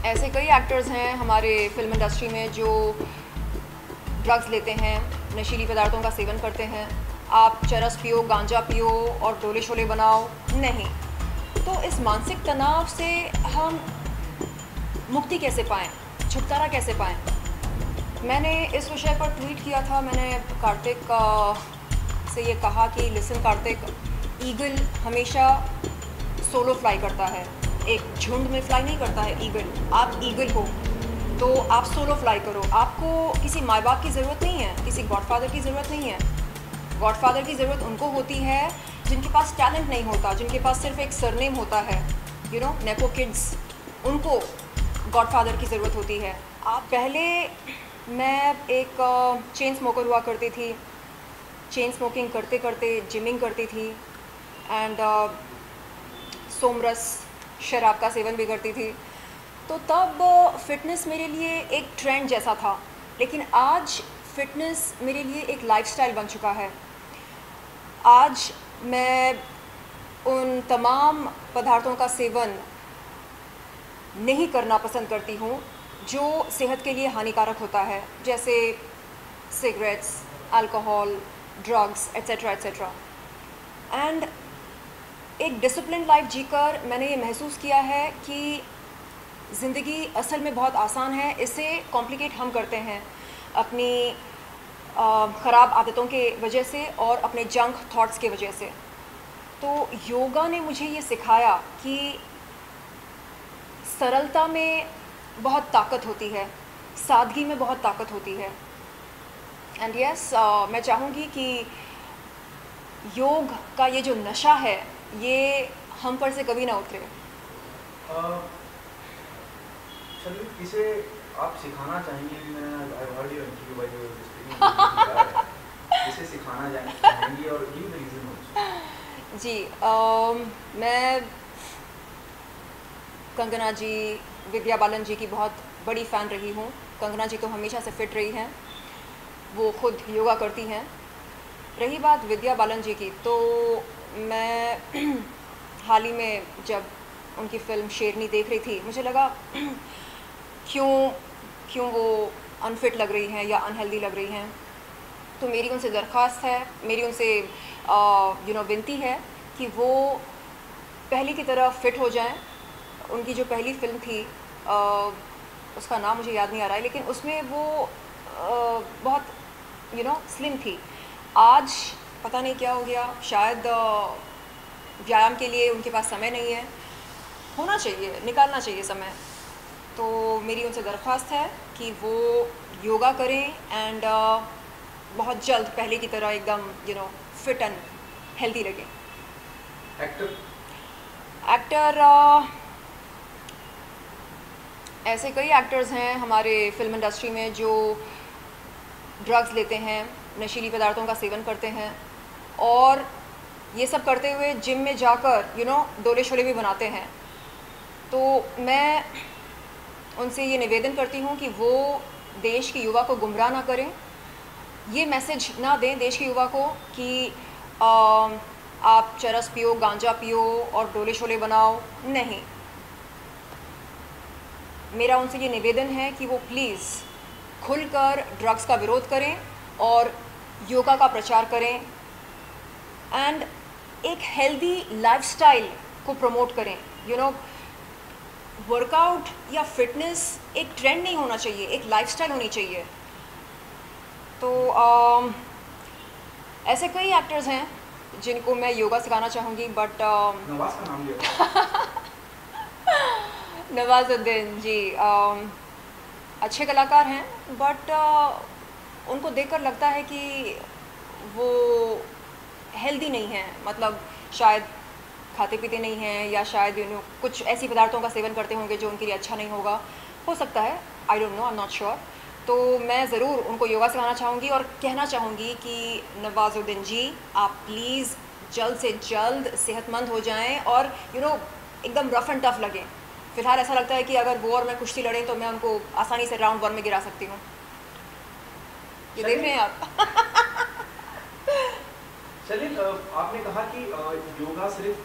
ऐसे कई एक्टर्स हैं हमारे फिल्म इंडस्ट्री में जो ड्रग्स लेते हैं, नशीली पदार्थों का सेवन करते हैं। आप चरस पियो, गांजा पियो और डोले शोले बनाओ, नहीं। तो इस मानसिक तनाव से हम मुक्ति कैसे पाएँ, छुटकारा कैसे पाएँ? मैंने इस विषय पर ट्वीट किया था। मैंने कार्तिक से ये कहा कि लिसन कार्तिक, ईगल हमेशा सोलो फ्लाई करता है, एक झुंड में फ्लाई नहीं करता है ईगल। आप ईगल हो तो आप सोलो फ्लाई करो। आपको किसी माँ बाप की ज़रूरत नहीं है, किसी गॉडफादर की ज़रूरत नहीं है। गॉडफादर की ज़रूरत उनको होती है जिनके पास टैलेंट नहीं होता, जिनके पास सिर्फ एक सरनेम होता है, नेपो किड्स, उनको गॉडफादर की ज़रूरत होती है। आप पहले मैं एक चेन स्मोकर हुआ करती थी। चेन स्मोकिंग करते करते जिमिंग करती थी एंड सोमरस शराब का सेवन भी करती थी। तो तब फ़िटनेस मेरे लिए एक ट्रेंड जैसा था, लेकिन आज फ़िटनेस मेरे लिए एक लाइफ़स्टाइल बन चुका है। आज मैं उन तमाम पदार्थों का सेवन नहीं करना पसंद करती हूँ जो सेहत के लिए हानिकारक होता है, जैसे cigarettes, alcohol, drugs etcetera etcetera. And एक डिसिप्लिन लाइफ जीकर मैंने ये महसूस किया है कि ज़िंदगी असल में बहुत आसान है। इसे कॉम्प्लिकेट हम करते हैं अपनी ख़राब आदतों के वजह से और अपने जंक थॉट्स के वजह से। तो योगा ने मुझे ये सिखाया कि सरलता में बहुत ताकत होती है, सादगी में बहुत ताकत होती है। एंड यस, मैं चाहूँगी कि योग का ये जो नशा है ये हम पर से कभी ना उतरे। चलिए, इसे आप सिखाना चाहेंगे? इसे सिखाना चाहेंगे और गिव द रीजन आल्सो। जी, मैं कंगना जी, विद्या बालन जी की बहुत बड़ी फ़ैन रही हूँ। कंगना जी तो हमेशा से फ़िट रही हैं, वो खुद योगा करती हैं। रही बात विद्या बालन जी की, तो मैं हाल ही में जब उनकी फ़िल्म शेरनी देख रही थी, मुझे लगा क्यों वो अनफिट लग रही हैं या अनहेल्दी लग रही हैं। तो मेरी उनसे दरख्वास्त है, मेरी उनसे विनती है कि वो पहले की तरह फ़िट हो जाएं। उनकी जो पहली फ़िल्म थी, उसका नाम मुझे याद नहीं आ रहा है, लेकिन उसमें वो बहुत स्लिम थी। आज पता नहीं क्या हो गया, शायद व्यायाम के लिए उनके पास समय नहीं है। होना चाहिए, निकालना चाहिए समय। तो मेरी उनसे दरख्वास्त है कि वो योगा करें एंड बहुत जल्द पहले की तरह एकदम फिट एंड हेल्दी लगे। एक्टर ऐसे कई एक्टर्स हैं हमारे फिल्म इंडस्ट्री में जो ड्रग्स लेते हैं, नशीली पदार्थों का सेवन करते हैं और ये सब करते हुए जिम में जाकर डोले शोले भी बनाते हैं। तो मैं उनसे ये निवेदन करती हूँ कि वो देश की युवा को गुमराह ना करें, ये मैसेज ना दें देश के युवा को कि आप चरस पियो, गांजा पियो और डोले शोले बनाओ, नहीं। मेरा उनसे ये निवेदन है कि वो प्लीज़ खुलकर ड्रग्स का विरोध करें और योगा का प्रचार करें एंड एक हेल्दी लाइफस्टाइल को प्रमोट करें। वर्कआउट या फिटनेस एक ट्रेंड नहीं होना चाहिए, एक लाइफस्टाइल होनी चाहिए। तो ऐसे कई एक्टर्स हैं जिनको मैं योगा सिखाना चाहूँगी, बट नवाज का नाम लिया। नवाजुद्दीन जी अच्छे कलाकार हैं, बट उनको देखकर लगता है कि वो हेल्दी नहीं हैं। मतलब शायद खाते पीते नहीं हैं या शायद कुछ ऐसी पदार्थों का सेवन करते होंगे जो उनके लिए अच्छा नहीं होगा, हो सकता है, I don't know, I am not sure. तो मैं ज़रूर उनको योगा सिखाना चाहूँगी और कहना चाहूँगी कि नवाजुद्दीन जी, आप प्लीज़ जल्द से जल्द सेहतमंद हो जाएं और एकदम रफ़ एंड टफ लगें। फ़िलहाल ऐसा लगता है कि अगर वो और मैं कुश्ती लड़ें तो मैं उनको आसानी से राउंड 1 में गिरा सकती हूँ। ये देख रहे हैं आप। चलिए, आपने कहा कि योगा सिर्फ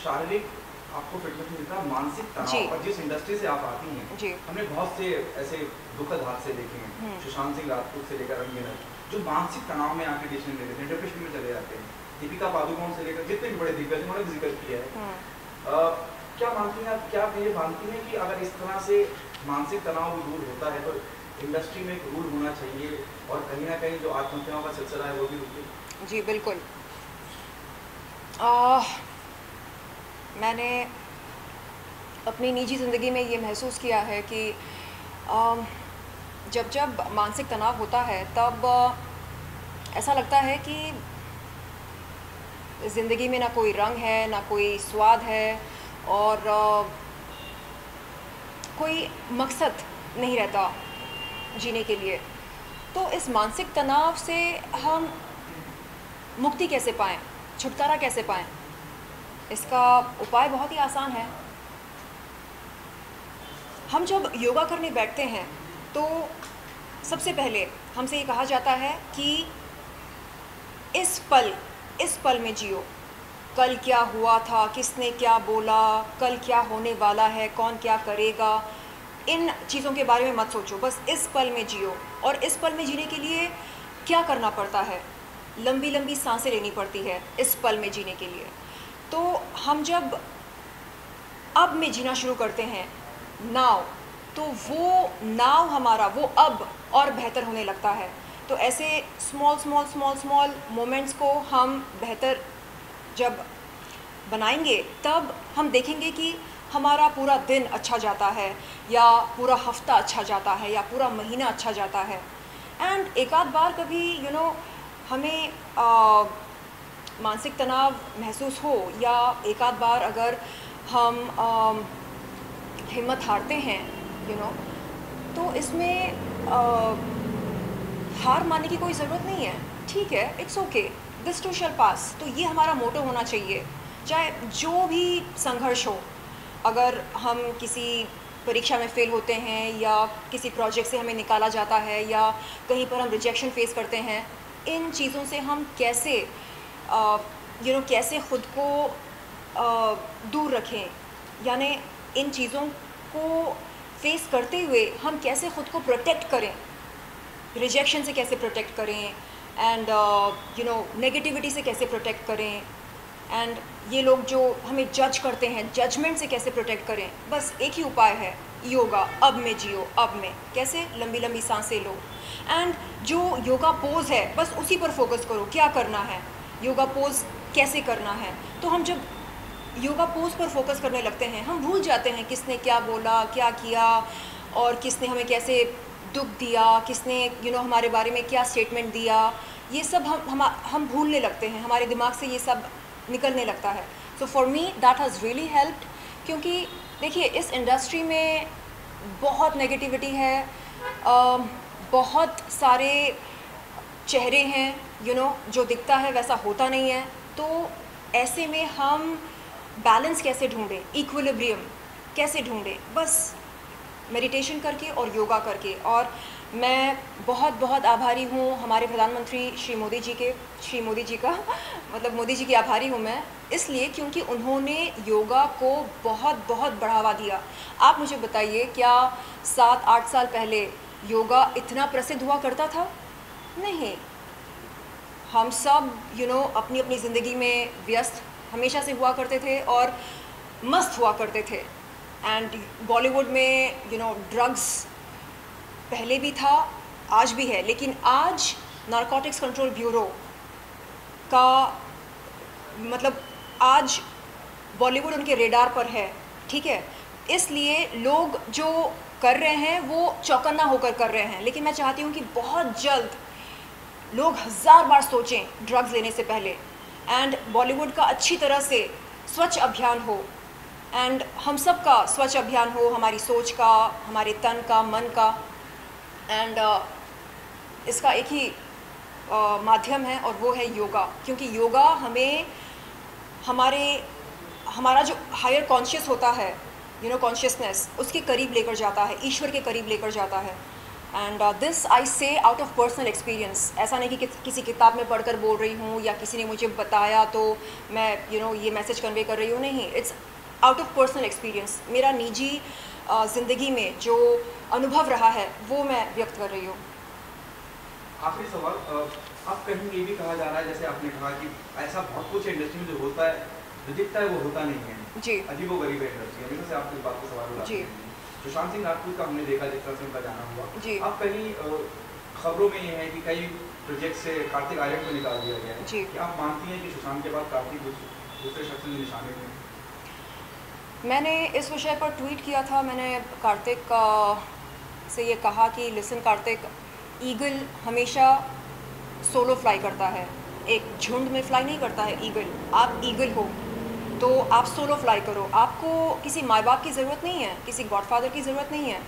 शारीरिक आपको फिटनेस में जितना मानसिक जी। तनाव, और जिस इंडस्ट्री से आप आती हैं, जी। हमने बहुत से ऐसे दुखद हादसे देखे हैं, सुशांत सिंह राजपूत से लेकर रंगीला, जो मानसिक तनाव में आके डिसीजन ले लेते हैं, डिप्रेशन में चले जाते हैं। दीपिका पादुकोण से लेकर जितने भी बड़े दिग्गज उन्होंने जिक्र किया है। क्या मानती हैं आप, क्या आप ये मानती हैं कि अगर इस तरह से मानसिक तनाव भी दूर होता है तो इंडस्ट्री में एक रूल होना चाहिए और कहीं ना कहीं जो आत्महत्याओं का सिलसिला है वो भी रुके? जी बिल्कुल। मैंने अपनी निजी ज़िंदगी में ये महसूस किया है कि जब जब मानसिक तनाव होता है तब ऐसा लगता है कि ज़िंदगी में ना कोई रंग है, ना कोई स्वाद है, और कोई मकसद नहीं रहता जीने के लिए। तो इस मानसिक तनाव से हम मुक्ति कैसे पाएँ, छुटकारा कैसे पाएँ? इसका उपाय बहुत ही आसान है। हम जब योगा करने बैठते हैं तो सबसे पहले हमसे ये कहा जाता है कि इस पल में जियो। कल क्या हुआ था, किसने क्या बोला, कल क्या होने वाला है, कौन क्या करेगा, इन चीज़ों के बारे में मत सोचो, बस इस पल में जियो। और इस पल में जीने के लिए क्या करना पड़ता है? लंबी लंबी सांसें लेनी पड़ती है इस पल में जीने के लिए। तो हम जब अब में जीना शुरू करते हैं, नाउ, तो वो नाउ हमारा वो अब और बेहतर होने लगता है। तो ऐसे स्मॉल मोमेंट्स को हम बेहतर जब बनाएंगे तब हम देखेंगे कि हमारा पूरा दिन अच्छा जाता है, या पूरा हफ्ता अच्छा जाता है, या पूरा महीना अच्छा जाता है। एंड एक आध बार कभी हमें मानसिक तनाव महसूस हो, या एक आध बार अगर हम हिम्मत हारते हैं तो इसमें हार मानने की कोई ज़रूरत नहीं है। ठीक है, it's okay, this too shall pass. तो ये हमारा मोटो होना चाहिए, चाहे जो भी संघर्ष हो। अगर हम किसी परीक्षा में फ़ेल होते हैं, या किसी प्रोजेक्ट से हमें निकाला जाता है, या कहीं पर हम रिजेक्शन फेस करते हैं, इन चीज़ों से हम कैसे कैसे ख़ुद को दूर रखें, यानी इन चीज़ों को फेस करते हुए हम कैसे ख़ुद को प्रोटेक्ट करें, रिजेक्शन से कैसे प्रोटेक्ट करें, एंड नेगेटिविटी से कैसे प्रोटेक्ट करें, एंड ये लोग जो हमें जज करते हैं, जजमेंट से कैसे प्रोटेक्ट करें। बस एक ही उपाय है, योगा। अब में जियो, अब में कैसे लंबी लंबी सांसें लो, एंड जो योगा पोज है बस उसी पर फोकस करो, क्या करना है, योगा पोज कैसे करना है। तो हम जब योगा पोज पर फोकस करने लगते हैं, हम भूल जाते हैं किसने क्या बोला, क्या किया, और किसने हमें कैसे दुख दिया, किसने हमारे बारे में क्या स्टेटमेंट दिया। ये सब हम भूलने लगते हैं, हमारे दिमाग से ये सब निकलने लगता है। So for me that has really helped, क्योंकि देखिए इस इंडस्ट्री में बहुत नेगेटिविटी है, बहुत सारे चेहरे हैं जो दिखता है वैसा होता नहीं है। तो ऐसे में हम बैलेंस कैसे ढूंढें, इक्विलिब्रियम कैसे ढूंढें? बस मेडिटेशन करके और योगा करके। और मैं बहुत बहुत आभारी हूँ हमारे प्रधानमंत्री श्री मोदी जी का मतलब मोदी जी की आभारी हूँ मैं, इसलिए क्योंकि उन्होंने योगा को बहुत बहुत बढ़ावा दिया। आप मुझे बताइए, क्या 7-8 साल पहले योगा इतना प्रसिद्ध हुआ करता था? नहीं। हम सब अपनी अपनी ज़िंदगी में व्यस्त हमेशा से हुआ करते थे और मस्त हुआ करते थे। एंड बॉलीवुड में ड्रग्स पहले भी था, आज भी है, लेकिन आज नारकोटिक्स कंट्रोल ब्यूरो का मतलब आज बॉलीवुड उनके रेडार पर है, ठीक है। इसलिए लोग जो कर रहे हैं वो चौकन्ना होकर कर रहे हैं, लेकिन मैं चाहती हूँ कि बहुत जल्द लोग 1000 बार सोचें ड्रग्स लेने से पहले, एंड बॉलीवुड का अच्छी तरह से स्वच्छ अभियान हो, एंड हम सब का स्वच्छ अभियान हो, हमारी सोच का, हमारे तन का, मन का। एंड इसका एक ही माध्यम है और वो है योगा, क्योंकि योगा हमें हमारा जो हायर कॉन्शियस होता है कॉन्शियसनेस, उसके करीब लेकर जाता है, ईश्वर के करीब लेकर जाता है। एंड दिस आई से आउट ऑफ पर्सनल एक्सपीरियंस। ऐसा नहीं कि किसी किताब में पढ़कर बोल रही हूँ या किसी ने मुझे बताया तो मैं ये मैसेज कन्वे कर रही हूँ, नहीं। It's out of personal experience, मेरा निजी ज़िंदगी में जो अनुभव रहा है वो मैं व्यक्त कर रही हूँ। आखिरी सवाल, अब कहीं ये भी कहा जा रहा है, जैसे आपने कहा कि ऐसा बहुत कुछ इंडस्ट्री में जो होता है, जो दिखता है वो होता नहीं है जी अजीबो गरीब है इंडस्ट्री। हमेशा से आपको इस बात को सवाल उठाते जी हैं। सुशांत सिंह राजपूत का हमने देखा जिस तरह से उनका जाना हुआ, जी अब कहीं खबरों में ये है कि कई प्रोजेक्ट से कार्तिक आर्यन को निकाल दिया गया है। जी क्या आप मानती हैं कि सुशांत के बाद कार्तिक दूसरे शख्स के निशाने में? मैंने इस विषय पर ट्वीट किया था। मैंने कार्तिक से ये कहा कि लिसन कार्तिक, ईगल हमेशा सोलो फ्लाई करता है, एक झुंड में फ्लाई नहीं करता है ईगल। आप ईगल हो तो आप सोलो फ्लाई करो। आपको किसी माँ बाप की ज़रूरत नहीं है, किसी गॉडफादर की ज़रूरत नहीं है।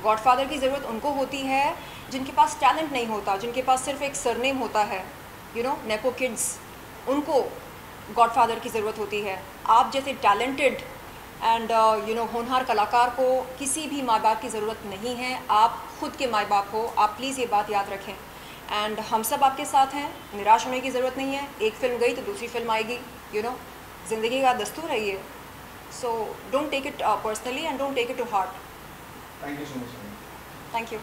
गॉडफादर की ज़रूरत उनको होती है जिनके पास टैलेंट नहीं होता, जिनके पास सिर्फ एक सरनेम होता है, यू नो, नेपो किड्स, उनको गॉडफादर की ज़रूरत होती है। आप जैसे टैलेंटेड एंड यू नो होनहार कलाकार को किसी भी माँ बाप की ज़रूरत नहीं है। आप खुद के माँ बाप हो, आप प्लीज़ ये बात याद रखें। एंड हम सब आपके साथ हैं, निराश होने की ज़रूरत नहीं है। एक फ़िल्म गई तो दूसरी फिल्म आएगी, यू नो, ज़िंदगी का दस्तूर है ये। So don't take it personally and don't take it to heart. Thank you so much. Thank you.